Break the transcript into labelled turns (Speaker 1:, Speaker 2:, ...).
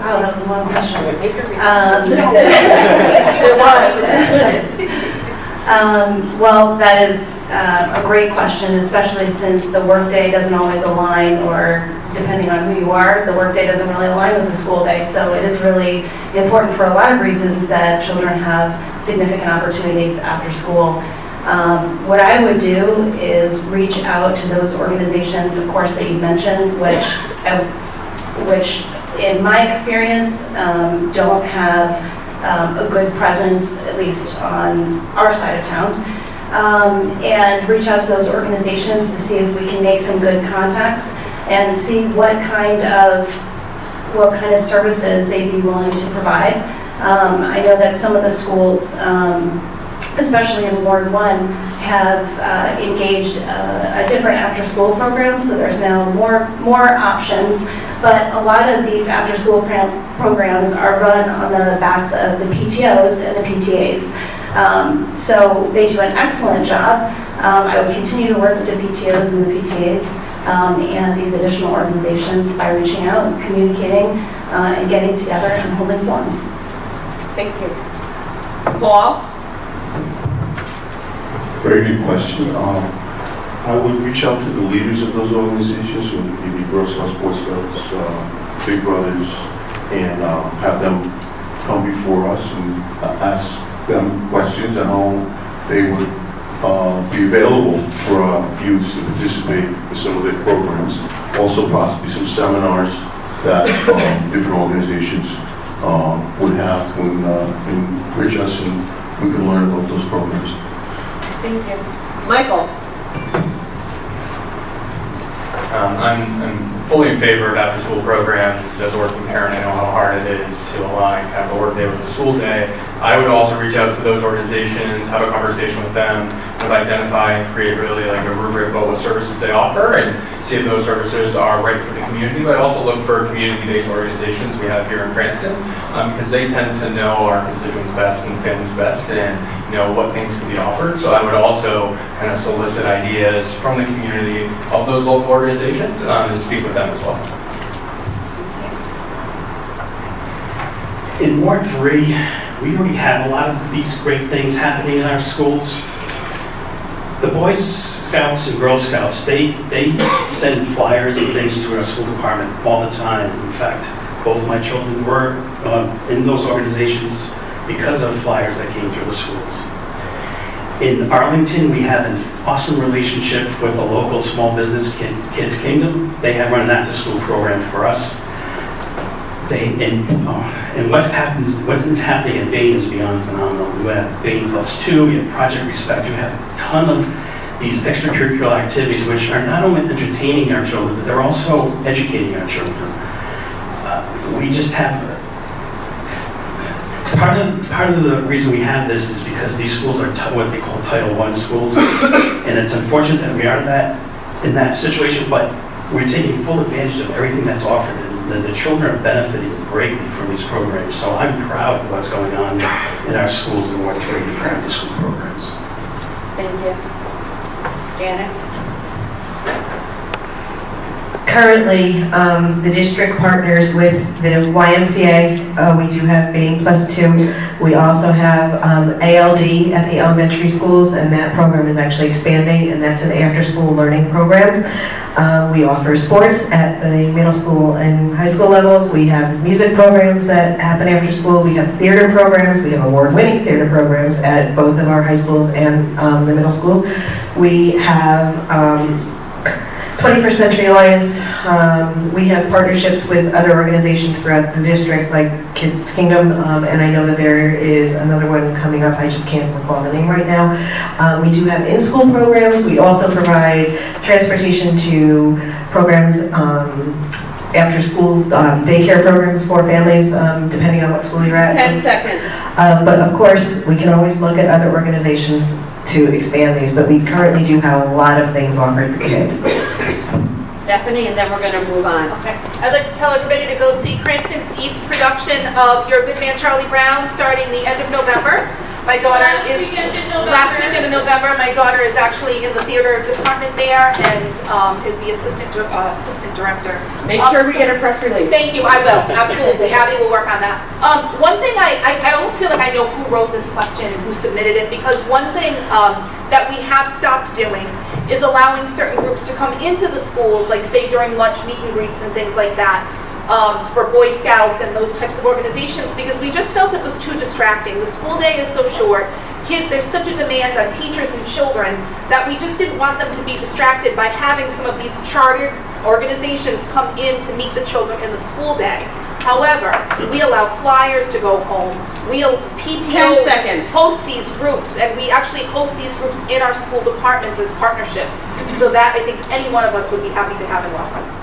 Speaker 1: Wow, that was a long question. Well, that is a great question, especially since the workday doesn't always align, or depending on who you are, the workday doesn't really align with the school day. So it is really important for a lot of reasons that children have significant opportunities after school. What I would do is reach out to those organizations, of course, that you mentioned, which in my experience don't have a good presence, at least on our side of town, and reach out to those organizations to see if we can make some good contacts and see what kind of services they'd be willing to provide. I know that some of the schools, especially in Ward 1, have engaged a different after-school program, so there's now more options. But a lot of these after-school programs are run on the backs of the PTOs and the PTAs. So they do an excellent job. I would continue to work with the PTOs and the PTAs and these additional organizations by reaching out and communicating and getting together and holding forums.
Speaker 2: Thank you. Paul?
Speaker 3: Very good question. I would reach out to the leaders of those organizations, who would be Grossman Sports, Big Brothers, and have them come before us and ask them questions on how they would be available for youths to participate in some of their programs. Also possibly some seminars that different organizations would have to enrich us, and we can learn about those programs.
Speaker 2: Thank you. Michael?
Speaker 4: I'm fully in favor of after-school programs. As a working parent, I know how hard it is to align kind of a work day with a school day. I would also reach out to those organizations, have a conversation with them, kind of identify and create really like a rubric about what services they offer, and see if those services are right for the community. But also look for community-based organizations we have here in Cranston, because they tend to know our constituents best and families best, and know what things can be offered. So I would also kind of solicit ideas from the community of those local organizations and speak with them as well.
Speaker 5: In Ward 3, we already have a lot of these great things happening in our schools. The Boy Scouts and Girl Scouts, they send flyers and things to our school department all the time. In fact, both my children were in those organizations because of flyers that came through the schools. In Arlington, we have an awesome relationship with a local small business, Kids Kingdom. They have run an after-school program for us. And what is happening at Bain is beyond phenomenal. We have Bain +2, we have Project Respect, we have a ton of these extracurricular activities which are not only entertaining our children, but they're also educating our children. We just have, part of the reason we have this is because these schools are what they call Title I schools, and it's unfortunate that we are in that situation, but we're taking full advantage of everything that's offered. The children are benefiting greatly from these programs. So I'm proud of what's going on in our schools in Ward 3 for after-school programs.
Speaker 2: Thank you. Janice?
Speaker 6: Currently, the district partners with the YMCA. We do have Bain +2. We also have ALD at the elementary schools, and that program is actually expanding, and that's an after-school learning program. We offer sports at the middle school and high school levels. We have music programs that happen after school. We have theater programs. We have award-winning theater programs at both of our high schools and the middle schools. We have 21st Century Alliance. We have partnerships with other organizations throughout the district, like Kids Kingdom, and I know that there is another one coming up. I just can't recall the name right now. We do have in-school programs. We also provide transportation to programs, after-school daycare programs for families, depending on what school you're at.
Speaker 2: 10 seconds.
Speaker 6: But of course, we can always look at other organizations to expand these, but we currently do have a lot of things offered for kids.
Speaker 2: Stephanie, and then we're going to move on.
Speaker 7: Okay. I'd like to tell everybody to go see Cranston's East production of Your Good Man Charlie Brown starting the end of November. My daughter
Speaker 8: Last
Speaker 7: is,
Speaker 8: weekend in November.
Speaker 7: last weekend in November, my daughter is actually in the theater department there and is the assistant director.
Speaker 2: Make sure we get a press release.
Speaker 7: Thank you, I will, absolutely. Abby will work on that. One thing I almost feel like I know who wrote this question and who submitted it, because one thing that we have stopped doing is allowing certain groups to come into the schools, like say during lunch meet and greets and things like that, for Boy Scouts and those types of organizations, because we just felt it was too distracting. The school day is so short. Kids, there's such a demand on teachers and children that we just didn't want them to be distracted by having some of these chartered organizations come in to meet the children in the school day. However, we allow flyers to go home. We PTAs
Speaker 2: 10 seconds.
Speaker 7: host these groups, and we actually host these groups in our school departments as partnerships. So that I think any one of us would be happy to have and welcome.